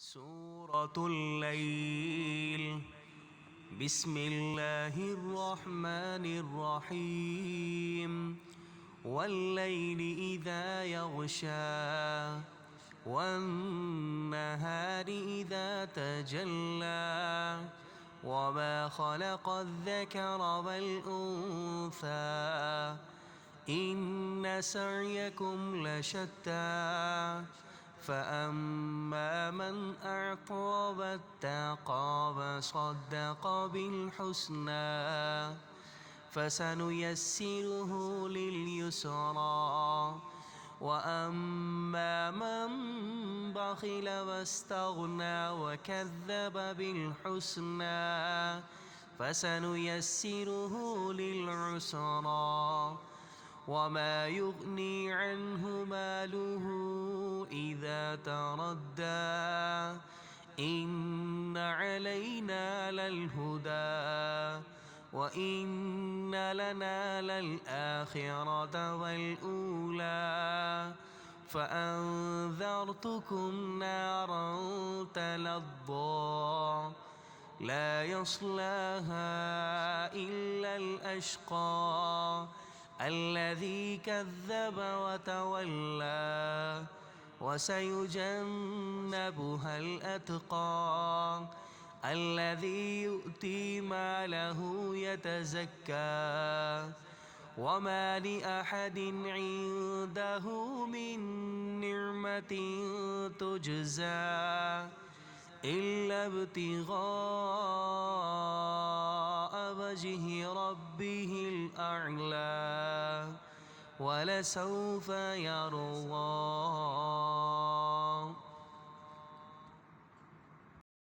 سورة الليل. بسم الله الرحمن الرحيم. والليل إذا يغشى والنهار إذا تجلى وما خلق الذكر والأنثى إن سعيكم لشتى فأما من أعطى واتقى وصدق بالحسنى فسنيسره لليسرى وأما من بخل واستغنى وكذب بالحسنى فسنيسره للعسرى وما يغني عنه ماله إذا تردى إن علينا للهدى وإن لنا للآخرة والأولى فأنذرتكم نارا تلظى لا يصلاها إلا الأشقى الذي كذب وتولى وسيجنبها الأتقى الذي يؤتي ماله يتزكى وما لأحد عنده من نعمة تجزى إلا ابتغاء وجه ربه الأعلى ولسوف يرضى.